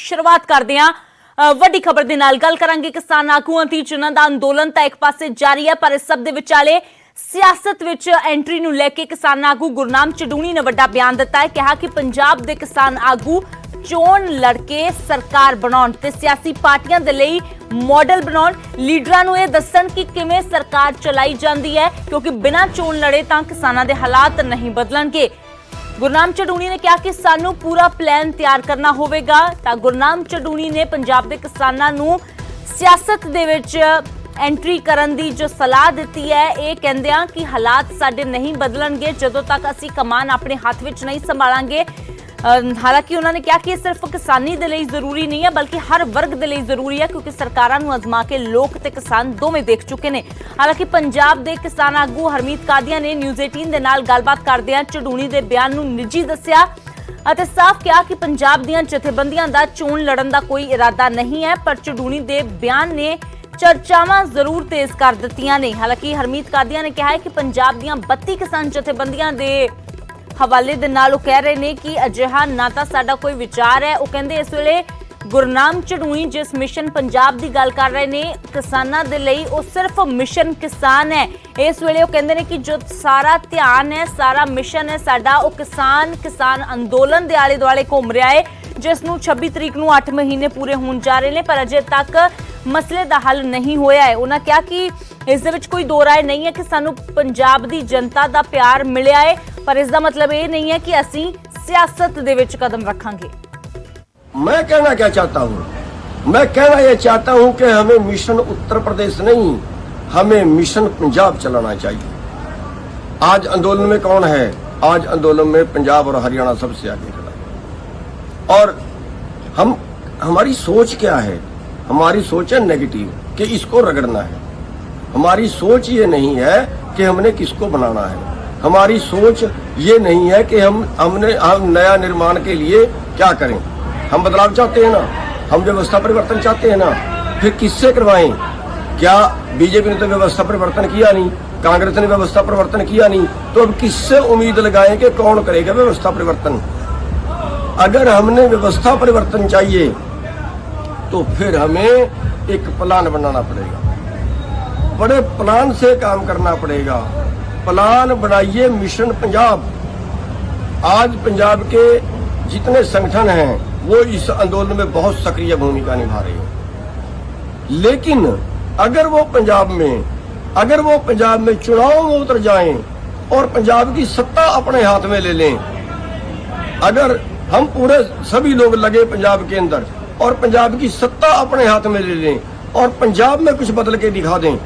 शुरुआत करते हैं ਵੱਡੀ खबर ਦੇ ਨਾਲ ਗੱਲ ਕਰਾਂਗੇ। किसान आगूआं ਦੀ ਜਿਨ੍ਹਾਂ ਦਾ ਅੰਦੋਲਨ ਤਾਂ ਇੱਕ ਪਾਸੇ ਜਾਰੀ ਹੈ, ਪਰ ਇਸ ਸਭ ਦੇ ਵਿਚਾਲੇ सियासत विच एंट्री नूं लैके किसान आगू गुरनाम चडूणी ने वड्डा बयान दिता है। कहा कि पंजाब दे किसान आगू चोण लड़के सरकार बनाउण ते सियासी पार्टियां दे लई मॉडल बनाउण, लीडरां नूं इह दस्सण कि किवें सरकार चलाई जांदी है, क्योंकि बिना चोण लड़े तां किसानां दे हालात नहीं बदलणगे। गुरनाम चडूणी ने कहा कि सानू पूरा प्लान तैयार करना होवेगा। तां गुरनाम चडूणी ने पंजाब दे किसानां नूं सियासत दे विच एंट्री करन दी जो सलाह दी है, ये कहंदे आ कि हालात साडे नहीं बदलणगे जदों तक असीं कमान अपने हाथ विच नहीं संभालांगे। हालांकि उन्होंने कहा कि सिर्फ किसानी दे लई जरूरी नहीं है, बल्कि हर वर्ग दे लई जरूरी है, क्योंकि सरकारां नूं अजमा के लोक ते किसान दोवें देख चुके ने। हालांकि पंजाब दे किसान आगू हरमीत कादिया ने न्यूज़ 18 दे नाल गलबात करदिआं चडूणी दे बयान नूं निजी दस्सिया ਅਤੇ साफ कहा कि पंजाब दीआं जथेबंदियां दा चोण लड़न दा कोई इरादा नहीं है, पर चडूणी दे बयान ने चर्चावां जरूर तेज कर दित्तियां ने। हालांकि हरमीत कादिया ने कहा है कि पंजाब दीआं 32 किसान जथेबंदियां दे हवाले दे नाल वो कह रहे ने कि अजिहा ना तां साडा कोई विचार है। वो कहंदे इस वेले गुरनाम चडूणी जिस मिशन पंजाब दी गल कर रहे ने किसानां दे लई, वो सिर्फ मिशन किसान है। इस वेले वो कहंदे ने कि जो सारा ध्यान है, सारा मिशन है साडा, वो किसान अंदोलन दे आले दुआले घूम रहा है, जिस नूं 26 तरीक नूं 8 महीने पूरे होण जा रहे ने, पर अजे तक मसले दा हल नहीं होया है। उन्होंने कहा कि इस दे विच कोई दो राय नहीं है कि सानू पंजाब दी जनता दा प्यार मिलिया है, पर इसका मतलब ये नहीं है कि असीं सियासत दे विच कदम रखांगे। मैं कहना क्या चाहता हूँ, मैं कहना यह चाहता हूँ कि हमें मिशन उत्तर प्रदेश नहीं, हमें मिशन पंजाब चलाना चाहिए। आज आंदोलन में कौन है? आज आंदोलन में पंजाब और हरियाणा सबसे आगे खड़ा है। और हमारी सोच क्या है? हमारी सोच है नेगेटिव, कि इसको रगड़ना है। हमारी सोच ये नहीं है कि हमने किसको बनाना है। हमारी सोच ये नहीं है कि हम नया निर्माण के लिए क्या करें। हम बदलाव चाहते हैं ना, हम व्यवस्था परिवर्तन चाहते हैं ना, फिर किससे करवाएं? क्या बीजेपी ने तो व्यवस्था परिवर्तन किया नहीं, कांग्रेस ने व्यवस्था परिवर्तन किया नहीं, तो अब किससे उम्मीद लगाएं कि कौन करेगा व्यवस्था परिवर्तन? अगर हमने व्यवस्था परिवर्तन चाहिए तो फिर हमें एक प्लान बनाना पड़ेगा, बड़े प्लान से काम करना पड़ेगा। प्लान बनाइए मिशन पंजाब। आज पंजाब के जितने संगठन हैं वो इस आंदोलन में बहुत सक्रिय भूमिका निभा रहे हैं, लेकिन अगर वो पंजाब में चुनाव में उतर जाएं और पंजाब की सत्ता अपने हाथ में ले लें, अगर हम पूरे सभी लोग लगे पंजाब के अंदर और पंजाब की सत्ता अपने हाथ में ले लें और पंजाब में कुछ बदल के दिखा दें,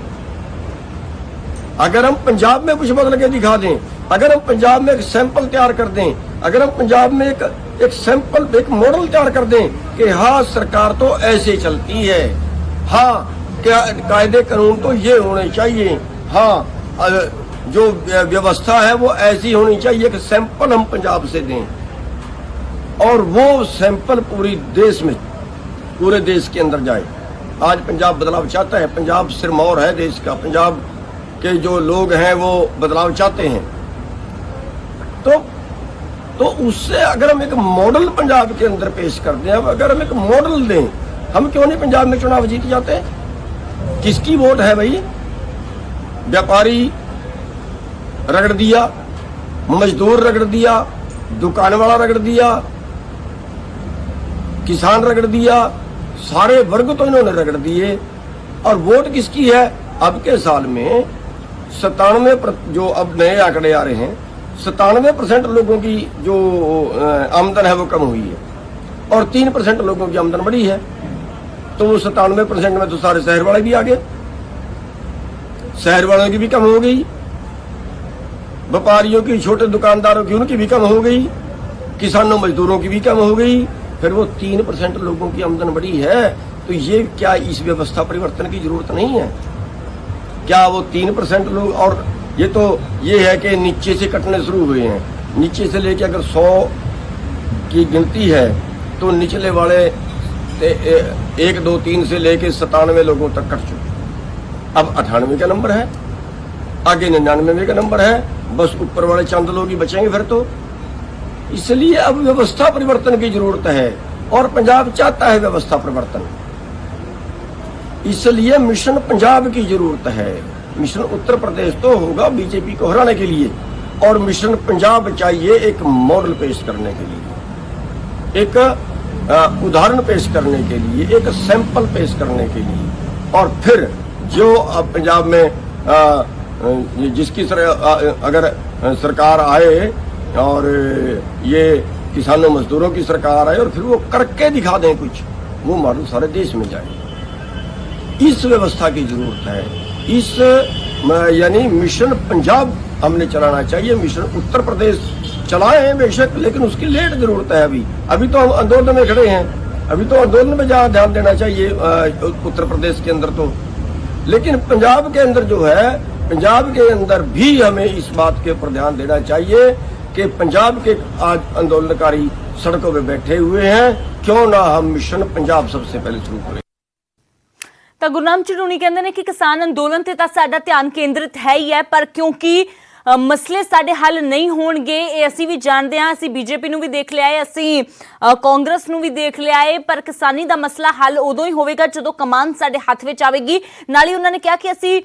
अगर हम पंजाब में कुछ बदल के दिखा दें, अगर हम पंजाब में एक सैंपल तैयार कर दें, अगर हम पंजाब में एक सैंपल, एक मॉडल तैयार कर दें कि हाँ सरकार तो ऐसे चलती है, हाँ क्या कायदे कानून तो ये होने चाहिए, हाँ जो व्यवस्था है वो ऐसी होनी चाहिए, कि सैंपल हम पंजाब से दें और वो सैंपल पूरे देश के अंदर जाए। आज पंजाब बदलाव चाहता है, पंजाब सिरमौर है देश का, पंजाब के जो लोग हैं वो बदलाव चाहते हैं। तो उससे अगर हम एक मॉडल पंजाब के अंदर पेश कर दें, अगर हम एक मॉडल दें, हम क्यों नहीं पंजाब में चुनाव जीत जाते? किसकी वोट है भाई? व्यापारी रगड़ दिया, मजदूर रगड़ दिया, दुकान वाला रगड़ दिया, किसान रगड़ दिया, सारे वर्ग तो इन्होंने रगड़ दिए। और वोट किसकी है? अब के साल में 97, जो अब नए आंकड़े आ रहे हैं, 97% लोगों की जो आमदन है वो कम हुई है और 3% लोगों की आमदन बढ़ी है। तो वो 97% में तो सारे शहर वाले भी आ गए, शहर वालों की भी कम हो गई, व्यापारियों की, छोटे दुकानदारों की, उनकी भी कम हो गई, किसानों मजदूरों की भी कम हो गई। फिर वो 3% लोगों की आमदन बढ़ी है, तो ये क्या इस व्यवस्था परिवर्तन की जरूरत नहीं है? क्या वो 3% लोग? और ये है कि नीचे से कटने शुरू हुए हैं, नीचे से लेके अगर 100 की गिनती है तो निचले वाले 1, 2, 3 से लेके 97 लोगों तक कट चुके। अब 98 का नंबर है, आगे 99 का नंबर है, बस ऊपर वाले चंद लोग ही बचेंगे फिर तो। इसलिए अब व्यवस्था परिवर्तन की जरूरत है। और पंजाब चाहता है व्यवस्था परिवर्तन। इसलिए मिशन पंजाब की जरूरत है। मिशन उत्तर प्रदेश तो होगा बीजेपी को हराने के लिए, और मिशन पंजाब चाहिए एक मॉडल पेश करने के लिए, एक उदाहरण पेश करने के लिए, एक सैंपल पेश करने के लिए। और फिर जो पंजाब में जिसकी अगर सरकार आए और ये किसानों मजदूरों की सरकार आए और फिर वो करके दिखा दें कुछ, वो मॉडल सारे देश में जाए। इस व्यवस्था की जरूरत है। इस यानी मिशन पंजाब हमने चलाना चाहिए। मिशन उत्तर प्रदेश चलाए हैं बेशक, लेकिन उसकी लेट जरूरत है। अभी तो हम आंदोलन में खड़े हैं, अभी तो आंदोलन में जहाँ ध्यान देना चाहिए उत्तर प्रदेश के अंदर तो, लेकिन पंजाब के अंदर जो है, पंजाब के अंदर भी हमें इस बात के ऊपर ध्यान देना चाहिए कि पंजाब के आज आंदोलनकारी सड़कों पे बैठे हुए हैं, क्यों ना हम मिशन पंजाब सबसे पहले शुरू करें। ਤਾਂ ਗੁਰਨਾਮ ਚੜੂਣੀ ਕਹਿੰਦੇ ਨੇ ਕਿ ਕਿਸਾਨ ਅੰਦੋਲਨ ਤੇ ਤਾਂ ਸਾਡਾ ਧਿਆਨ ਕੇਂਦਰਿਤ ਹੈ ਹੀ ਹੈ, ਪਰ ਕਿਉਂਕਿ ਮਸਲੇ ਸਾਡੇ ਹੱਲ ਨਹੀਂ ਹੋਣਗੇ ਇਹ ਅਸੀਂ ਵੀ ਜਾਣਦੇ ਹਾਂ। ਅਸੀਂ ਬੀਜੇਪੀ ਨੂੰ ਵੀ ਦੇਖ ਲਿਆ ਹੈ, ਅਸੀਂ ਕਾਂਗਰਸ ਨੂੰ ਵੀ ਦੇਖ ਲਿਆ ਹੈ, ਪਰ ਕਿਸਾਨੀ ਦਾ ਮਸਲਾ ਹੱਲ ਉਦੋਂ ਹੀ ਹੋਵੇਗਾ ਜਦੋਂ ਕਮਾਨ ਸਾਡੇ ਹੱਥ ਵਿੱਚ ਆਵੇਗੀ। ਨਾਲ ਹੀ ਉਹਨਾਂ ਨੇ ਕਿਹਾ ਕਿ ਅਸੀਂ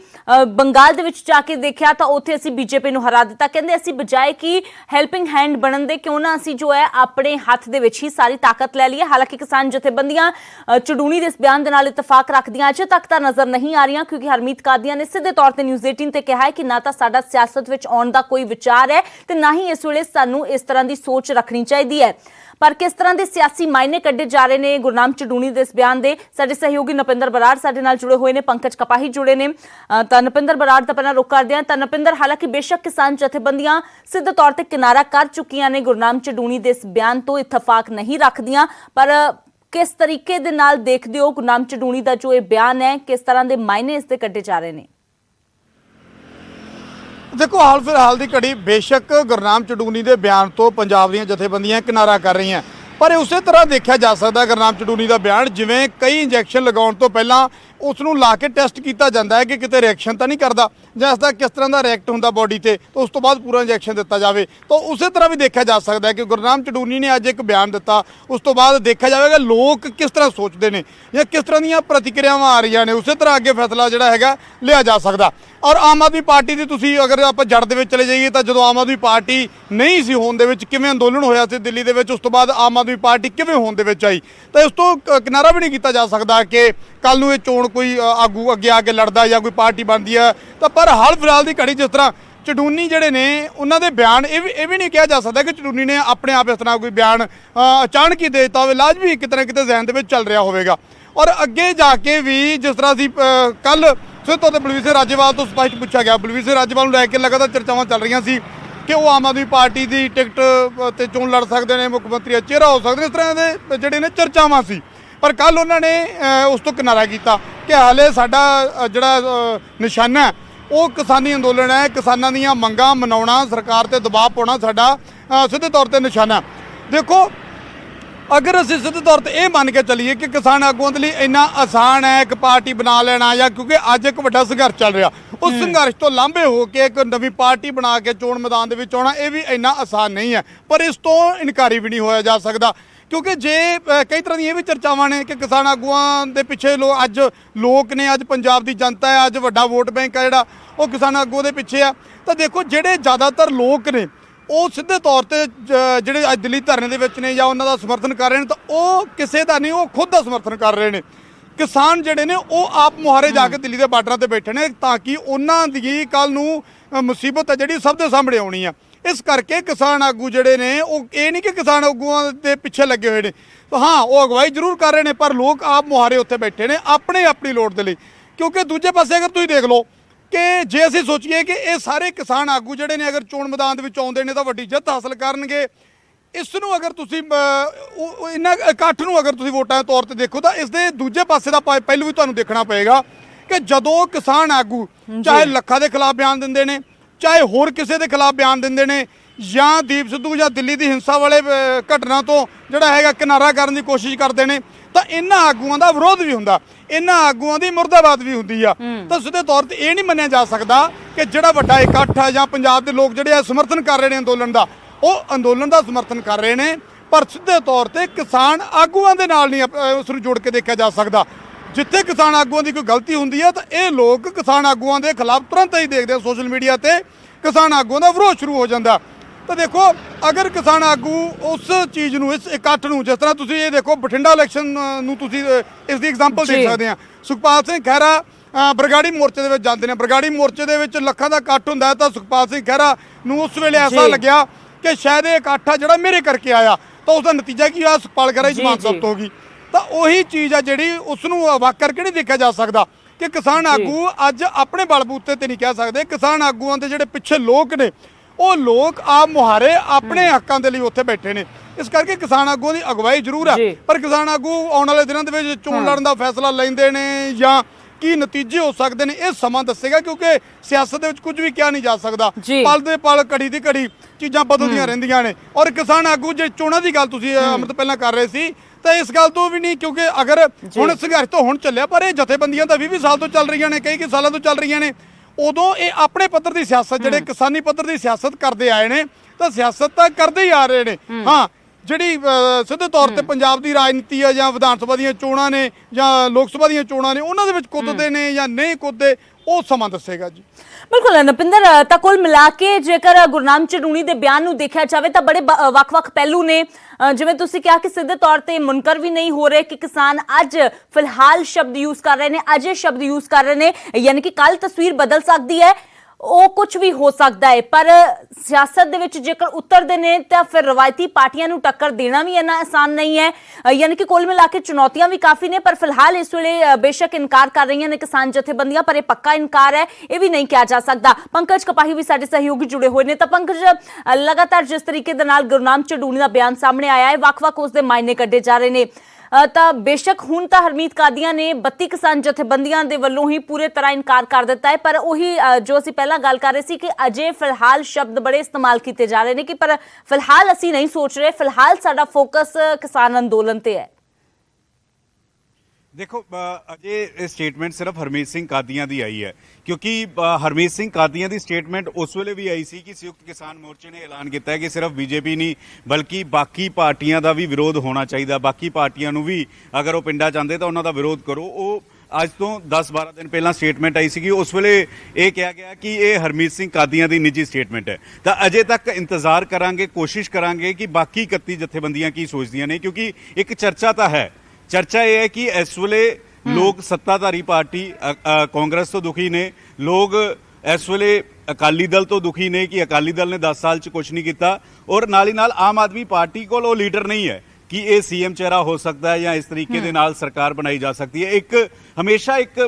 ਬੰਗਾਲ ਦੇ ਵਿੱਚ ਜਾ ਕੇ ਦੇਖਿਆ ਤਾਂ ਉੱਥੇ ਅਸੀਂ ਬੀਜੇਪੀ ਨੂੰ ਹਰਾ ਦਿੱਤਾ। ਕਹਿੰਦੇ ਅਸੀਂ ਬਜਾਏ ਕਿ ਹੈਲਪਿੰਗ ਹੈਂਡ ਬਣਨ ਦੇ, ਕਿਉਂ ਨਾ ਅਸੀਂ ਜੋ ਹੈ ਆਪਣੇ ਹੱਥ ਦੇ ਵਿੱਚ ਹੀ ਸਾਰੀ ਤਾਕਤ ਲੈ ਲਈਏ। ਹਾਲਾਂਕਿ ਕਿਸਾਨ ਜਥੇਬੰਦੀਆਂ ਚੜੂਣੀ ਦੇ ਇਸ ਬਿਆਨ ਦੇ ਨਾਲ ਇਤਫਾਕ ਰੱਖਦੀਆਂ ਅਜੇ ਤੱਕ ਤਾਂ ਨਜ਼ਰ ਨਹੀਂ ਆ ਰਹੀਆਂ, ਕਿਉਂਕਿ ਹਰਮੀਤ ਕਾਦੀਆਂ ਨੇ ਸਿੱਧੇ ਤੌਰ ਤੇ ਨਿਊਜ਼ 18 ਤੇ ਕਿਹਾ ਹੈ ਕਿ ਨਾ ਤਾਂ ਸਾਡਾ ਸਿਆਸਤ ਵਿੱਚ ਆਉਣ ਦਾ ਕੋਈ ਵਿਚਾਰ ਹੈ ਤੇ ਨਾ ਹੀ ਇਸ ਵੇਲੇ ਸਾਨੂੰ ਇਸ ਤਰ੍ਹਾਂ ਦੀ ਸੋਚ ਰੱਖਣੀ ਚਾਹੀਦੀ ਹੈ। ਪਰ ਕਿਸ ਤਰ੍ਹਾਂ ਦੇ ਸਿਆਸੀ ਮਾਇਨੇ ਕੱਢੇ ਜਾ ਰਹੇ ਨੇ ਗੁਰਨਾਮ ਚੜੂਣੀ ਦੇ ਇਸ ਬਿਆਨ ਦੇ, ਸਾਡੇ ਸਹਿਯੋਗੀ ਨਪਿੰਦਰ ਬਰਾੜ ਸਾਡੇ ਨਾਲ ਜੁੜੇ ਹੋਏ ਨੇ, ਪੰਕਜ ਕਪਾਹੀ ਜੁੜੇ ਨੇ। ਤਾਂ ਨਪਿੰਦਰ ਬਰਾੜ ਦਾ ਪਹਿਲਾਂ ਰੁਕ ਕਰਦੇ ਹਾਂ। ਤਾਂ ਨਪਿੰਦਰ, ਹਾਲਾਂਕਿ ਬੇਸ਼ੱਕ ਕਿਸਾਨ ਜਥੇਬੰਦੀਆਂ ਸਿੱਧੇ ਤੌਰ ਤੇ ਕਿਨਾਰਾ ਕਰ ਚੁੱਕੀਆਂ ਨੇ ਗੁਰਨਾਮ ਚੜੂਣੀ ਦੇ ਇਸ ਬਿਆਨ ਤੋਂ ਇਤਫਾਕ ਨਹੀਂ ਰੱਖਦੀਆਂ, ਪਰ ਕਿਸ ਤਰੀਕੇ ਦੇ ਨਾਲ ਦੇਖਦੇ ਹੋ ਗੁਰਨਾਮ ਚੜੂਣੀ ਦਾ ਜੋ ਇਹ ਬਿਆਨ ਹੈ, ਕਿਸ ਤਰ੍ਹਾਂ ਦੇ ਮਾਇਨੇ ਇਸ ਦੇ ਕੱਢੇ ਜਾ ਰਹੇ ਨੇ? देखो हाल फिलहाल की घड़ी बेशक गुरनाम चड़ूनी के बयान तो पंजाब दी जथेबंदियां किनारा कर रही हैं, पर उस तरह देखा जा सकता गुरनाम चड़ूनी का बयान जिवें कई इंजैक्शन लगाने तो पहला उसनूं ला के टैसट किया जाता है कि किते रिएक्शन तो नहीं करता ਜਾਂ ਇਸਦਾ ਕਿਸ ਤਰ੍ਹਾਂ ਦਾ ਰਿਐਕਟ ਹੁੰਦਾ ਬੋਡੀ ਤੇ, तो उस तो बाद पूरा इंजैक्शन दिता जाए। तो उस तरह भी देखा जा सकता है कि गुरनाम चड़ूनी ने अज एक बयान दिता, उस तो बाद देखा जाएगा लोग किस तरह सोचते हैं या किस तरह दी प्रतिक्रियावां आ रही ने, उस तरह अगे फैसला जिहड़ा हैगा लिया जा सकता। और आम आदमी पार्टी की तुसीं अगर आप जड़ दे विच चले जाइए तो जो आम आदमी पार्टी नहीं सी होण दे विच किवें अंदोलन होया सी दिल्ली दे विच, उस तो बाद आम आदमी पार्टी किवें होण दे विच आई, तो इस तो किनारा भी नहीं किया जा सकता कि कल नूं ये चोण कोई आगू अगे आके लड़दा या कोई पार्टी बनती है। तो पर हाल फिलहाल की घड़ी जिस तरह चड़ूनी जिहड़े ने उन्हां दे बयान ये भी नहीं कहा जा सकता कि चड़ूनी ने अपने आप इस तरह कोई बयान अचानक ही दे दिता होवे, लाजमी किते ना किते जहन दे विच चल रहा होवेगा। और अगे जाके भी जिस तरह असीं कल सिर तौर पर बलवीर सिंह राजेवाल तो स्पष्ट पूछा गया, बलवीर सिंह राजेवाल नूं लैके लगातार चर्चावां चल रही सी कि वो आम आदमी पार्टी की टिकट ते चोण लड़ सकते हैं, मुख्यमंत्री का चेहरा हो सकते हैं, इस तरह के जिहड़े ने चर्चावां सी। पर कल उन्होंने उस तो किनारा किया कि हाले साडा जिहड़ा निशाना है वो किसानी अंदोलन है, किसानों दी मंगां मनाउणा, सरकार ते दबाव पाउणा साडा सीधे तौर पर निशाना। देखो अगर असीं सीधे तौर पर यह मान के चलीए कि किसान आगूआं दे लई इन्ना आसान है एक पार्टी बना लेना, या क्योंकि अज एक वड्डा संघर्ष चल रहा, उस संघर्ष तो लांभे हो के एक नवी पार्टी बना के चोण मैदान दे विच आउणा यह भी इन्ना आसान नहीं है। पर इस तो इनकारी भी नहीं होया जा सकता, क्योंकि जे कई तरह दी भी चर्चावां ने कि किसान आगूआं दे पिछे लोग ने, अज पंजाब दी जनता है, अज वड्डा वोट बैंक है जिहड़ा वो किसान आगूआं दे पिछे आ। तो देखो जिहड़े ज़्यादातर लोग ने वो सीधे तौर पर जिहड़े अज दिल्ली धरने दे विच ने या उन्हां दा समर्थन कर रहे हैं, तो वो किसी का नहीं, वो खुद का समर्थन कर रहे हैं। किसान जिहड़े ने वो आप मुहारे जाके दिल्ली के बार्डर पर बैठे ने ताकि उन्हां दी कल नूं मुसीबत है जिहड़ी सब दे सामने आउणी है। इस करके किसान आगू जिहड़े ने वो ये नहीं कि किसान आगूआं दे पिछे लगे हुए हैं, तो हाँ वो अगवाई जरूर कर रहे हैं, पर लोग आप मुहारे उत्ते बैठे ने अपनी लोड़ दे लई। क्योंकि दूजे पासे अगर तुसीं देख लो कि जे असीं सोचीए कि ये सारे किसान आगू जिहड़े ने अगर चोण मैदान दे विच आउंदे ने तां वड्डी जिੱਤ हासिल करनगे, इस नूं अगर तुसीं इन्ना इकट्ठ नूं अगर तुसीं वोटां दे तौर ते देखो तो इस दे दूजे पासे दा पहलू भी तुहानूं देखना पएगा कि जदों किसान आगू चाहे ਲੱਖਾ दे खिलाफ बयान दिंदे ने, चाहे होर किसी के खिलाफ बयान देंदे ने, या दीप सिद्धू या दिल्ली की हिंसा वाले घटना तो जिहड़ा हैगा किनारा करने की कोशिश करते हैं, तो इन्हां आगूआं दा विरोध भी हुंदा, इन्हां आगूआं दी मुर्दाबाद भी हुंदी आ। तो सीधे तौर पर यह नहीं मन्निया जा सकता कि जिहड़ा वड्डा इकट्ठ है या पंजाब के लोग जिहड़े समर्थन कर रहे हैं अंदोलन का, वो अंदोलन का समर्थन कर रहे हैं, ਪਰ ਸਿੱਧੇ ਤੌਰ ਤੇ ਕਿਸਾਨ ਆਗੂਆਂ ਦੇ ਨਾਲ ਨਹੀਂ ਉਸ ਨੂੰ ਜੋੜ ਕੇ ਦੇਖਿਆ ਜਾ ਸਕਦਾ। ਜਿੱਥੇ ਕਿਸਾਨ ਆਗੂਆਂ ਦੀ ਕੋਈ ਗਲਤੀ ਹੁੰਦੀ ਹੈ ਤਾਂ ਇਹ ਲੋਕ ਕਿਸਾਨ ਆਗੂਆਂ ਦੇ ਖਿਲਾਫ ਤੁਰੰਤ ਹੀ ਦੇਖਦੇ ਆ, ਸੋਸ਼ਲ ਮੀਡੀਆ ਤੇ ਕਿਸਾਨ ਆਗੂਆਂ ਦਾ ਵਿਰੋਧ ਸ਼ੁਰੂ ਹੋ ਜਾਂਦਾ। ਤਾਂ ਦੇਖੋ ਅਗਰ ਕਿਸਾਨ ਆਗੂ ਉਸ ਚੀਜ਼ ਨੂੰ, ਇਸ ਇਕੱਠ ਨੂੰ, ਜਿਸ ਤਰ੍ਹਾਂ ਤੁਸੀਂ ਇਹ ਦੇਖੋ ਬਠਿੰਡਾ ਇਲੈਕਸ਼ਨ ਨੂੰ ਤੁਸੀਂ ਇਸ ਦੀ ਐਗਜ਼ਾਮਪਲ ਦੇਖ ਸਕਦੇ ਆ। ਸੁਖਪਾਲ ਸਿੰਘ ਖਹਿਰਾ ਬਰਗਾੜੀ ਮੋਰਚੇ ਦੇ ਵਿੱਚ ਜਾਂਦੇ ਨੇ, ਬਰਗਾੜੀ ਮੋਰਚੇ ਦੇ ਵਿੱਚ ਲੱਖਾਂ ਦਾ ਇਕੱਠ ਹੁੰਦਾ ਹੈ ਤਾਂ ਸੁਖਪਾਲ ਸਿੰਘ ਖਹਿਰਾ ਨੂੰ ਉਸ ਵੇਲੇ ਐਸਾ ਲੱਗਿਆ ਕਿ ਸ਼ਾਇਦ ਇਹ ਇਕੱਠ ਆ ਜਿਹੜਾ ਮੇਰੇ ਕਰਕੇ ਆਇਆ, ਤਾਂ ਉਸ ਦਾ ਨਤੀਜਾ ਕੀ ਹੋਇਆ, ਸੁਖਪਾਲ ਖਹਿਰਾ ਦੀ ਜ਼ਮਾਨਤ ਜ਼ਬਤ ਹੋ ਗਈ। ਤਾਂ ਉਹੀ ਚੀਜ਼ ਆ ਜਿਹੜੀ ਉਸ ਨੂੰ ਵਾਕ ਕਰਕੇ ਨਹੀਂ ਦੇਖਿਆ ਜਾ ਸਕਦਾ ਕਿ ਕਿਸਾਨ ਆਗੂ ਅੱਜ ਆਪਣੇ ਬਲਬੂਤੇ ਤੇ ਨਹੀਂ ਕਹਿ ਸਕਦੇ। ਕਿਸਾਨ ਆਗੂਆਂ ਦੇ ਜਿਹੜੇ ਪਿੱਛੇ ਲੋਕ ਨੇ ਉਹ ਲੋਕ ਆਪ ਮੁਹਾਰੇ ਆਪਣੇ ਹੱਕਾਂ ਦੇ ਲਈ ਉੱਥੇ ਬੈਠੇ ਨੇ। ਇਸ ਕਰਕੇ ਕਿਸਾਨ ਆਗੂਆਂ ਦੀ ਅਗਵਾਈ ਜ਼ਰੂਰ ਹੈ, ਪਰ ਕਿਸਾਨ ਆਗੂ ਆਉਣ ਵਾਲੇ ਦਿਨਾਂ ਦੇ ਵਿੱਚ ਚੋਣ ਲੜਨ ਦਾ ਫੈਸਲਾ ਲੈਂਦੇ ਨੇ ਜਾਂ ਕੀ ਨਤੀਜੇ ਹੋ ਸਕਦੇ ਨੇ ਇਹ ਸਮਾਂ ਦੱਸੇਗਾ, ਕਿਉਂਕਿ ਸਿਆਸਤ ਦੇ ਵਿੱਚ ਕੁਝ ਵੀ ਕਿਹਾ ਨਹੀਂ ਜਾ ਸਕਦਾ। ਪਲ ਦੇ ਪਲ, ਘੜੀ ਦੀ ਘੜੀ ਚੀਜ਼ਾਂ ਬਦਲਦੀਆਂ ਰਹਿੰਦੀਆਂ ਨੇ। ਔਰ ਕਿਸਾਨ ਆਗੂ ਜੇ ਚੋਣਾਂ ਦੀ ਗੱਲ ਤੁਸੀਂ ਅਮਰਤ ਪਹਿਲਾਂ ਕਰ ਰਹੇ ਸੀ ਤਾਂ ਇਸ ਗੱਲ ਤੋਂ ਵੀ ਨਹੀਂ, ਕਿਉਂਕਿ ਅਗਰ ਹੁਣ ਸੰਘਰਸ਼ ਤੋਂ ਹੁਣ ਚੱਲਿਆ, ਪਰ ਇਹ ਜਥੇਬੰਦੀਆਂ ਤਾਂ 20 ਸਾਲ ਤੋਂ ਚੱਲ ਰਹੀਆਂ ਨੇ, ਕਈ ਸਾਲਾਂ ਤੋਂ ਚੱਲ ਰਹੀਆਂ ਨੇ। ਉਦੋਂ ਇਹ ਆਪਣੇ ਪੱਧਰ ਦੀ ਸਿਆਸਤ, ਜਿਹੜੇ ਕਿਸਾਨੀ ਪੱਧਰ ਦੀ ਸਿਆਸਤ ਕਰਦੇ ਆਏ ਨੇ, ਤਾਂ ਸਿਆਸਤ ਤਾਂ ਕਰਦੇ ਹੀ ਆ ਰਹੇ ਨੇ। ਹਾਂ, ਜਿਹੜੀ ਸਿੱਧੇ ਤੌਰ ਤੇ ਪੰਜਾਬ ਦੀ ਰਾਜਨੀਤੀ ਆ ਜਾਂ ਵਿਧਾਨ ਸਭਾ ਦੀਆਂ ਚੋਣਾਂ ਨੇ ਜਾਂ ਲੋਕ ਸਭਾ ਦੀਆਂ ਚੋਣਾਂ ਨੇ, ਉਹਨਾਂ ਦੇ ਵਿੱਚ ਕੁੱਦਦੇ ਨੇ ਜਾਂ ਨਹੀਂ ਕੁੱਦਦੇ, ਉਹ ਸਮਾਂ ਦੱਸੇਗਾ ਜੀ। ਬਿਲਕੁਲ ਨਪਿੰਦਰ, ਤਾਂ ਕੁੱਲ ਮਿਲਾ ਕੇ ਜੇਕਰ ਗੁਰਨਾਮ ਚੜੂਣੀ ਦੇ ਬਿਆਨ ਨੂੰ ਦੇਖਿਆ ਜਾਵੇ ਤਾਂ ਬੜੇ ਵੱਖ-ਵੱਖ ਪਹਿਲੂ ਨੇ। ਜਿਵੇਂ ਤੁਸੀਂ ਕਿਹਾ ਕਿ ਸਿੱਧੇ ਤੌਰ ਤੇ ਮੁਨਕਰ ਵੀ ਨਹੀਂ ਹੋ ਰਹੇ ਕਿ ਕਿਸਾਨ ਅੱਜ ਫਿਲਹਾਲ ਸ਼ਬਦ ਯੂਜ਼ ਕਰ ਰਹੇ ਨੇ, ਅਜੇ ਸ਼ਬਦ ਯੂਜ਼ ਕਰ ਰਹੇ ਨੇ, ਯਾਨੀ ਕਿ ਕੱਲ ਤਸਵੀਰ ਬਦਲ ਸਕਦੀ ਹੈ, ਉਹ ਕੁਝ ਵੀ ਹੋ ਸਕਦਾ ਹੈ। ਪਰ ਸਿਆਸਤ ਦੇ ਵਿੱਚ ਜੇਕਰ ਉਤਰਦੇ ਨੇ ਤਾਂ ਫਿਰ ਰਵਾਇਤੀ ਪਾਰਟੀਆਂ ਨੂੰ ਟੱਕਰ ਦੇਣਾ ਵੀ ਇੰਨਾ ਆਸਾਨ ਨਹੀਂ ਹੈ। ਯਾਨੀ ਕਿ ਕੁੱਲ ਮਿਲਾ ਕੇ ਚੁਣੌਤੀਆਂ ਵੀ ਕਾਫੀ ਨੇ, ਪਰ ਫਿਲਹਾਲ ਇਸ ਵੇਲੇ ਬੇਸ਼ੱਕ ਇਨਕਾਰ ਕਰ ਰਹੀਆਂ ਨੇ ਕਿਸਾਨ ਜਥੇਬੰਦੀਆਂ, ਪਰ ਇਹ ਪੱਕਾ ਇਨਕਾਰ ਹੈ, ਇਹ ਵੀ ਨਹੀਂ ਕਿਹਾ ਜਾ ਸਕਦਾ। ਪੰਕਜ ਕਪਾਹੀ ਵੀ ਸਾਡੇ ਸਹਿਯੋਗੀ ਜੁੜੇ ਹੋਏ ਨੇ। ਤਾਂ ਪੰਕਜ, ਲਗਾਤਾਰ ਜਿਸ ਤਰੀਕੇ ਦੇ ਨਾਲ ਗੁਰਨਾਮ ਚੜੂਣੀ ਦਾ ਬਿਆਨ ਸਾਹਮਣੇ ਆਇਆ ਹੈ, ਵੱਖ-ਵੱਖ ਉਸ ਦੇ ਮਾਇਨੇ ਕੱਢੇ ਜਾ ਰਹੇ ਨੇ। ਤਾਂ ਬੇਸ਼ੱਕ ਹੁਣ ਤਾਂ ਹਰਮੀਤ ਕਾਦੀਆਂ ਨੇ 32 ਕਿਸਾਨ ਜਥੇਬੰਦੀਆਂ ਦੇ ਵੱਲੋਂ ਹੀ ਪੂਰੇ ਤਰ੍ਹਾਂ ਇਨਕਾਰ ਕਰ ਦਿੱਤਾ ਹੈ, ਪਰ ਉਹੀ ਜੋ ਅਸੀਂ ਪਹਿਲਾਂ ਗੱਲ ਕਰ ਰਹੇ ਸੀ ਕਿ ਅਜੇ ਫਿਲਹਾਲ ਸ਼ਬਦ ਬੜੇ ਇਸਤੇਮਾਲ ਕੀਤੇ ਜਾ ਰਹੇ ਨੇ ਕਿ ਪਰ ਫਿਲਹਾਲ ਅਸੀਂ ਨਹੀਂ ਸੋਚ ਰਹੇ, ਫਿਲਹਾਲ ਸਾਡਾ ਫੋਕਸ ਕਿਸਾਨ ਅੰਦੋਲਨ ਤੇ ਹੈ। देखो अजे स्टेटमेंट सिर्फ हरमीत सिंह कादियां दी आई है, क्योंकि हरमीत सिंह कादियां दी स्टेटमेंट उस वेले भी आई सी कि संयुक्त किसान मोर्चे ने ऐलान किया है कि सिर्फ बीजेपी नहीं बल्कि बाकी पार्टियां का भी विरोध होना चाहिए, बाकी पार्टियां नूं भी अगर वो पिंडा चाहते तो उन्हों का विरोध करो। वो ਅੱਜ ਤੋਂ 10-12 ਦਿਨ ਪਹਿਲਾਂ ਸਟੇਟਮੈਂਟ ਆਈ ਸੀਗੀ, ਉਸ ਵੇਲੇ ਇਹ ਕਿਹਾ ਗਿਆ ਕਿ ਇਹ ਹਰਮੀਤ ਸਿੰਘ ਕਾਦੀਆਂ ਦੀ ਨਿੱਜੀ ਸਟੇਟਮੈਂਟ ਹੈ। ਤਾਂ ਅਜੇ ਤੱਕ ਇੰਤਜ਼ਾਰ ਕਰਾਂਗੇ, ਕੋਸ਼ਿਸ਼ ਕਰਾਂਗੇ ਕਿ ਬਾਕੀ 31 ਜਥੇਬੰਦੀਆਂ ਕੀ ਸੋਚਦੀਆਂ ਨੇ, ਕਿਉਂਕਿ ਇੱਕ ਚਰਚਾ ਤਾਂ ਹੈ। ਚਰਚਾ ਇਹ ਹੈ ਕਿ ਇਸ ਵੇਲੇ ਲੋਕ ਸੱਤਾਧਾਰੀ ਪਾਰਟੀ ਕਾਂਗਰਸ ਤੋਂ ਦੁਖੀ ਨੇ, ਲੋਕ ਇਸ ਵੇਲੇ ਅਕਾਲੀ ਦਲ ਤੋਂ ਦੁਖੀ ਨੇ ਕਿ ਅਕਾਲੀ ਦਲ ਨੇ 10 ਸਾਲ 'ਚ ਕੁਝ ਨਹੀਂ ਕੀਤਾ, ਔਰ ਨਾਲ ਹੀ ਨਾਲ ਆਮ ਆਦਮੀ ਪਾਰਟੀ ਕੋਲ ਉਹ ਲੀਡਰ ਨਹੀਂ ਹੈ ਕਿ ਇਹ ਸੀਐਮ ਚਿਹਰਾ ਹੋ ਸਕਦਾ ਹੈ ਜਾਂ ਇਸ ਤਰੀਕੇ ਦੇ ਨਾਲ ਸਰਕਾਰ ਬਣਾਈ ਜਾ ਸਕਦੀ ਹੈ। ਇੱਕ ਹਮੇਸ਼ਾ ਇੱਕ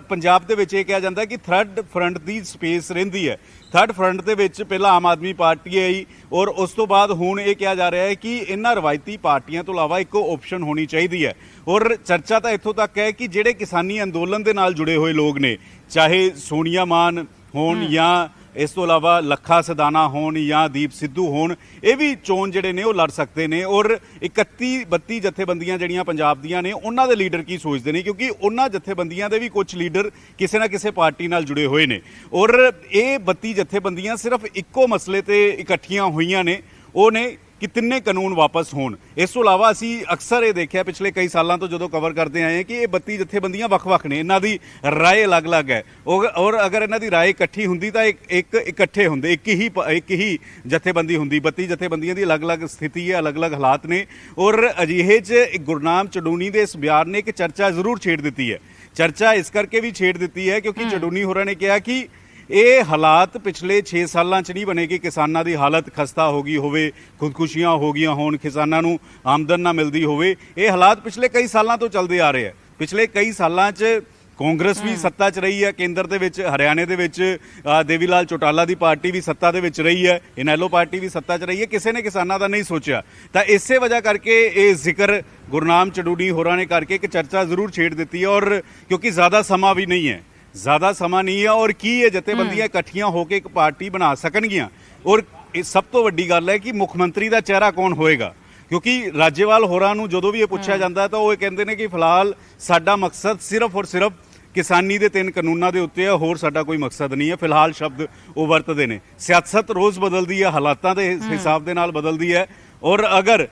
ਪੰਜਾਬ ਦੇ ਵਿੱਚ ਇਹ ਕਿਹਾ ਜਾਂਦਾ ਕਿ ਥਰਡ ਫਰੰਟ ਦੀ ਸਪੇਸ ਰਹਿੰਦੀ ਹੈ। ਥਰਡ ਫਰੰਟ ਦੇ ਵਿੱਚ ਪਹਿਲਾਂ ਆਮ ਆਦਮੀ ਪਾਰਟੀ ਆਈ ਔਰ ਉਸ ਤੋਂ ਬਾਅਦ ਹੁਣ ਇਹ ਕਿਹਾ ਜਾ ਰਿਹਾ ਹੈ ਕਿ ਇਹਨਾਂ ਰਵਾਇਤੀ ਪਾਰਟੀਆਂ ਤੋਂ ਇਲਾਵਾ ਇੱਕ ਆਪਸ਼ਨ ਹੋਣੀ ਚਾਹੀਦੀ ਹੈ। ਔਰ ਚਰਚਾ ਤਾਂ ਇੱਥੋਂ ਤੱਕ ਹੈ ਕਿ ਜਿਹੜੇ ਕਿਸਾਨੀ ਅੰਦੋਲਨ ਦੇ ਨਾਲ ਜੁੜੇ ਹੋਏ ਲੋਕ ਨੇ, ਚਾਹੇ ਸੋਨੀਆ ਮਾਨ ਹੋਣ ਜਾਂ ਇਸ ਤੋਂ ਇਲਾਵਾ ਲੱਖਾ ਸਦਾਨਾ ਹੋਣ ਜਾਂ ਦੀਪ ਸਿੱਧੂ ਹੋਣ, ਇਹ ਵੀ ਚੋਣ ਜਿਹੜੇ ਨੇ ਉਹ ਲੜ ਸਕਦੇ ਨੇ। ਔਰ 31-32 ਜਥੇਬੰਦੀਆਂ ਜਿਹੜੀਆਂ ਪੰਜਾਬ ਦੀਆਂ ਨੇ ਉਹਨਾਂ ਦੇ ਲੀਡਰ ਕੀ ਸੋਚਦੇ ਨੇ, ਕਿਉਂਕਿ ਉਹਨਾਂ ਜਥੇਬੰਦੀਆਂ ਦੇ ਵੀ ਕੁਝ ਲੀਡਰ ਕਿਸੇ ਨਾ ਕਿਸੇ ਪਾਰਟੀ ਨਾਲ ਜੁੜੇ ਹੋਏ ਨੇ। ਔਰ ਇਹ 32 ਜਥੇਬੰਦੀਆਂ ਸਿਰਫ ਇੱਕੋ ਮਸਲੇ ਤੇ ਇਕੱਠੀਆਂ ਹੋਈਆਂ ਨੇ, ਉਹ ਨੇ ਕਿ ਤਿੰਨੇ ਕਾਨੂੰਨ ਵਾਪਸ ਹੋਣ। ਇਸ ਤੋਂ ਇਲਾਵਾ ਅਸੀਂ ਅਕਸਰ ਇਹ ਦੇਖਿਆ ਪਿਛਲੇ ਕਈ ਸਾਲਾਂ ਤੋਂ ਜਦੋਂ ਕਵਰ ਕਰਦੇ ਆਏ ਹਾਂ ਕਿ ਇਹ 32 ਜਥੇਬੰਦੀਆਂ ਵੱਖ-ਵੱਖ ਨੇ, ਇਹਨਾਂ ਦੀ ਰਾਏ ਅਲੱਗ-ਅਲੱਗ ਹੈ। ਔਰ ਅਗਰ ਇਹਨਾਂ ਦੀ ਰਾਏ ਇਕੱਠੀ ਹੁੰਦੀ ਤਾਂ ਇੱਕ ਇਕੱਠੇ ਹੁੰਦੇ, ਇੱਕ ਹੀ ਜਥੇਬੰਦੀ ਹੁੰਦੀ। 32 ਜਥੇਬੰਦੀਆਂ ਦੀ ਅਲੱਗ-ਅਲੱਗ ਸਥਿਤੀ ਹੈ, ਅਲੱਗ-ਅਲੱਗ ਹਾਲਾਤ ਨੇ। ਔਰ ਅਜਿਹੇ 'ਚ ਗੁਰਨਾਮ ਚੜੂਣੀ ਦੇ ਇਸ ਬਿਆਨ ਨੇ ਇੱਕ ਚਰਚਾ ਜ਼ਰੂਰ ਛੇੜ ਦਿੱਤੀ ਹੈ। ਚਰਚਾ ਇਸ ਕਰਕੇ ਵੀ ਛੇੜ ਦਿੱਤੀ ਹੈ ਕਿਉਂਕਿ ਚੜੂਣੀ ਹੋਰਾਂ ਨੇ ਕਿਹਾ ਕਿ ਇਹ ਹਾਲਾਤ ਪਿਛਲੇ 6 ਸਾਲਾਂ 'ਚ ਨਹੀਂ ਬਣੇ ਕਿ ਕਿਸਾਨਾਂ ਦੀ ਹਾਲਤ ਖਸਤਾ ਹੋ ਗਈ ਹੋਵੇ, ਖੁਦਕੁਸ਼ੀਆਂ ਹੋ ਗਈਆਂ ਹੋਣ, ਕਿਸਾਨਾਂ ਨੂੰ ਆਮਦਨ ਨਾ ਮਿਲਦੀ ਹੋਵੇ। ਇਹ ਹਾਲਾਤ ਪਿਛਲੇ ਕਈ ਸਾਲਾਂ ਤੋਂ ਚੱਲਦੇ ਆ ਰਹੇ ਆ। ਪਿਛਲੇ ਕਈ ਸਾਲਾਂ 'ਚ ਕਾਂਗਰਸ ਵੀ ਸੱਤਾ 'ਚ ਰਹੀ ਹੈ ਕੇਂਦਰ ਦੇ ਵਿੱਚ, ਹਰਿਆਣੇ ਦੇ ਵਿੱਚ ਦੇਵੀ ਲਾਲ ਚੌਟਾਲਾ ਦੀ ਪਾਰਟੀ ਵੀ ਸੱਤਾ ਦੇ ਵਿੱਚ ਰਹੀ ਹੈ, ਇਨੈਲੋ ਪਾਰਟੀ ਵੀ ਸੱਤਾ 'ਚ ਰਹੀ ਹੈ। ਕਿਸੇ ਨੇ ਕਿਸਾਨਾਂ ਦਾ ਨਹੀਂ ਸੋਚਿਆ। ਤਾਂ ਇਸੇ ਵਜ੍ਹਾ ਕਰਕੇ ਇਹ ਜ਼ਿਕਰ ਗੁਰਨਾਮ ਚੜੂਣੀ ਹੋਰਾਂ ਨੇ ਕਰਕੇ ਇੱਕ ਚਰਚਾ ਜ਼ਰੂਰ ਛੇੜ ਦਿੱਤੀ ਹੈ। ਔਰ ਕਿਉਂਕਿ ਜ਼ਿਆਦਾ ਸਮਾਂ ਵੀ ਨਹੀਂ ਹੈ, ਜ਼ਿਆਦਾ ਸਮਾਂ ਨਹੀਂ ਹੈ। ਔਰ ਕੀ ਇਹ ਜਥੇਬੰਦੀਆਂ ਇਕੱਠੀਆਂ ਹੋ ਕੇ ਇੱਕ ਪਾਰਟੀ ਬਣਾ ਸਕਣਗੀਆਂ? ਔਰ ਇਹ ਸਭ ਤੋਂ ਵੱਡੀ ਗੱਲ ਹੈ ਕਿ ਮੁੱਖ ਮੰਤਰੀ ਦਾ ਚਿਹਰਾ ਕੌਣ ਹੋਏਗਾ, ਕਿਉਂਕਿ ਰਾਜੇਵਾਲ ਹੋਰਾਂ ਨੂੰ ਜਦੋਂ ਵੀ ਇਹ ਪੁੱਛਿਆ ਜਾਂਦਾ ਤਾਂ ਉਹ ਇਹ ਕਹਿੰਦੇ ਨੇ ਕਿ ਫਿਲਹਾਲ ਸਾਡਾ ਮਕਸਦ ਸਿਰਫ ਔਰ ਸਿਰਫ ਕਿਸਾਨੀ ਦੇ 3 ਕਾਨੂੰਨਾਂ ਦੇ ਉੱਤੇ ਹੈ, ਹੋਰ ਸਾਡਾ ਕੋਈ ਮਕਸਦ ਨਹੀਂ ਹੈ। ਫਿਲਹਾਲ ਸ਼ਬਦ ਉਹ ਵਰਤਦੇ ਨੇ। ਸਿਆਸਤ ਰੋਜ਼ ਬਦਲਦੀ ਹੈ, ਹਾਲਾਤਾਂ ਦੇ ਹਿਸਾਬ ਦੇ ਨਾਲ ਬਦਲਦੀ ਹੈ। ਔਰ ਅਗਰ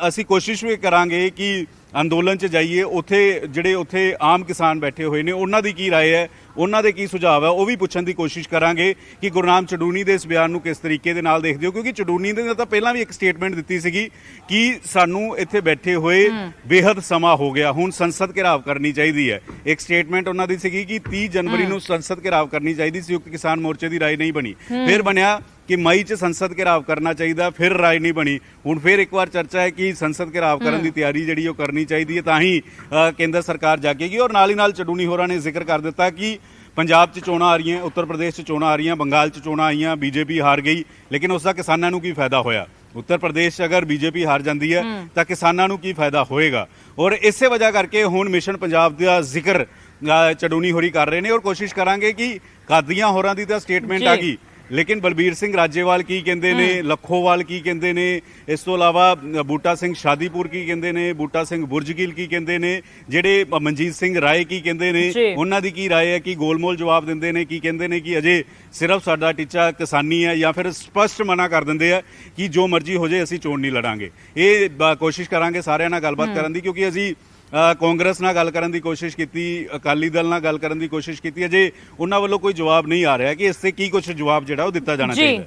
ਅਸੀਂ ਕੋਸ਼ਿਸ਼ ਵੀ ਕਰਾਂਗੇ ਕਿ ਅੰਦੋਲਨ 'ਚ ਜਾਈਏ, ਉੱਥੇ ਜਿਹੜੇ ਉੱਥੇ ਆਮ ਕਿਸਾਨ ਬੈਠੇ ਹੋਏ ਨੇ ਉਹਨਾਂ ਦੀ ਕੀ ਰਾਏ ਹੈ, ਉਹਨਾਂ ਦੇ ਕੀ ਸੁਝਾਅ ਹੈ, ਉਹ ਵੀ ਪੁੱਛਣ ਦੀ ਕੋਸ਼ਿਸ਼ ਕਰਾਂਗੇ ਕਿ ਗੁਰਨਾਮ ਚੜੂਨੀ ਦੇ ਇਸ ਬਿਆਨ ਨੂੰ ਕਿਸ ਤਰੀਕੇ ਦੇ ਨਾਲ ਦੇਖਦੇ ਹੋ। ਕਿਉਂਕਿ ਚੜੂਨੀ ਨੇ ਤਾਂ ਪਹਿਲਾਂ ਵੀ ਇੱਕ ਸਟੇਟਮੈਂਟ ਦਿੱਤੀ ਸੀਗੀ ਕਿ ਸਾਨੂੰ ਇੱਥੇ ਬੈਠੇ ਹੋਏ ਬੇਹੱਦ ਸਮਾਂ ਹੋ ਗਿਆ, ਹੁਣ ਸੰਸਦ ਘਿਰਾਵ ਕਰਨੀ ਚਾਹੀਦੀ ਹੈ। ਇੱਕ ਸਟੇਟਮੈਂਟ ਉਹਨਾਂ ਦੀ ਸੀਗੀ ਕਿ 30 ਜਨਵਰੀ ਨੂੰ ਸੰਸਦ ਘਿਰਾਵ ਕਰਨੀ ਚਾਹੀਦੀ, ਸੰਯੁਕਤ ਕਿਸਾਨ ਮੋਰਚੇ ਦੀ ਰਾਏ ਨਹੀਂ ਬਣੀ। ਫਿਰ ਬਣਿਆ ਕਿ ਮਈ 'ਚ ਸੰਸਦ ਘਿਰਾਵ ਕਰਨਾ ਚਾਹੀਦਾ, ਫਿਰ ਰਾਏ ਨਹੀਂ ਬਣੀ। ਹੁਣ ਫਿਰ ਇੱਕ ਵਾਰ ਚਰਚਾ ਹੈ ਕਿ ਸੰਸਦ ਘਿਰਾਵ ਕਰਨ ਦੀ ਤਿਆਰੀ ਜਿਹੜੀ ਉਹ ਕਰਨੀ ਚਾਹੀਦੀ ਹੈ, ਤਾਂ ਹੀ ਕੇਂਦਰ ਸਰਕਾਰ ਜਾਗੇਗੀ। ਔਰ ਨਾਲ ਹੀ ਨਾਲ ਚੜੂਨੀ ਹੋਰਾਂ ਨੇ ਜ਼ਿਕਰ ਕਰ ਦਿੱਤਾ ਕਿ ਪੰਜਾਬ 'ਚ ਚੋਣਾਂ ਆ ਰਹੀਆਂ, ਉੱਤਰ ਪ੍ਰਦੇਸ਼ 'ਚ ਚੋਣਾਂ ਆ ਰਹੀਆਂ, ਬੰਗਾਲ 'ਚ ਚੋਣਾਂ ਆਈਆਂ, ਬੀਜੇਪੀ ਹਾਰ ਗਈ, ਲੇਕਿਨ ਉਸ ਦਾ ਕਿਸਾਨਾਂ ਨੂੰ ਕੀ ਫਾਇਦਾ ਹੋਇਆ? ਉੱਤਰ ਪ੍ਰਦੇਸ਼ 'ਚ ਅਗਰ ਬੀਜੇਪੀ ਹਾਰ ਜਾਂਦੀ ਹੈ ਤਾਂ ਕਿਸਾਨਾਂ ਨੂੰ ਕੀ ਫਾਇਦਾ ਹੋਏਗਾ? ਔਰ ਇਸੇ ਵਜ੍ਹਾ ਕਰਕੇ ਹੁਣ ਮਿਸ਼ਨ ਪੰਜਾਬ ਦਾ ਜ਼ਿਕਰ ਚੜੂਨੀ ਹੋਰੀ ਕਰ ਰਹੇ ਨੇ। ਔਰ ਕੋਸ਼ਿਸ਼ ਕਰਾਂਗੇ ਕਿ ਕਾਦੀਆਂ ਹੋਰਾਂ ਦੀ ਤਾਂ ਸਟੇਟਮੈਂਟ ਆ ਗਈ, ਲੇਕਿਨ ਬਲਬੀਰ ਸਿੰਘ ਰਾਜੇਵਾਲ ਕੀ ਕਹਿੰਦੇ ਨੇ, ਲੱਖੋਵਾਲ ਕੀ ਕਹਿੰਦੇ ਨੇ, ਇਸ ਤੋਂ ਇਲਾਵਾ ਬੂਟਾ ਸਿੰਘ ਸ਼ਾਦੀਪੁਰ ਕੀ ਕਹਿੰਦੇ ਨੇ, ਬੂਟਾ ਸਿੰਘ ਬੁਰਜਗਿੱਲ ਕੀ ਕਹਿੰਦੇ ਨੇ, ਜਿਹੜੇ ਮਨਜੀਤ ਸਿੰਘ ਰਾਏ ਕੀ ਕਹਿੰਦੇ ਨੇ, ਉਹਨਾਂ ਦੀ ਕੀ ਰਾਏ ਹੈ, ਕਿ ਗੋਲਮੋਲ ਜਵਾਬ ਦਿੰਦੇ ਨੇ, ਕੀ ਕਹਿੰਦੇ ਨੇ ਕਿ ਅਜੇ ਸਿਰਫ ਸਾਡਾ ਟੀਚਾ ਕਿਸਾਨੀ ਹੈ, ਜਾਂ ਫਿਰ ਸਪਸ਼ਟ ਮਨਾ ਕਰ ਦਿੰਦੇ ਆ ਕਿ ਜੋ ਮਰਜ਼ੀ ਹੋ ਜਾਏ ਅਸੀਂ ਚੋਣ ਨਹੀਂ ਲੜਾਂਗੇ। ਇਹ ਕੋਸ਼ਿਸ਼ ਕਰਾਂਗੇ ਸਾਰਿਆਂ ਨਾਲ ਗੱਲਬਾਤ ਕਰਨ ਦੀ, ਕਿਉਂਕਿ ਅਸੀਂ ਕਾਂਗਰਸ ਨਾਲ ਗੱਲ ਕਰਨ ਦੀ ਕੋਸ਼ਿਸ਼ ਕੀਤੀ, ਅਕਾਲੀ ਦਲ ਨਾਲ ਗੱਲ ਕਰਨ ਦੀ ਕੋਸ਼ਿਸ਼ ਕੀਤੀ, ਅਜੇ ਉਹਨਾਂ ਵੱਲੋਂ ਕੋਈ ਜਵਾਬ ਨਹੀਂ ਆ ਰਿਹਾ ਕਿ ਇਸ ਤੇ ਕੀ ਕੁਝ ਜਵਾਬ ਜਿਹੜਾ ਉਹ ਦਿੱਤਾ ਜਾਣਾ ਚਾਹੀਦਾ।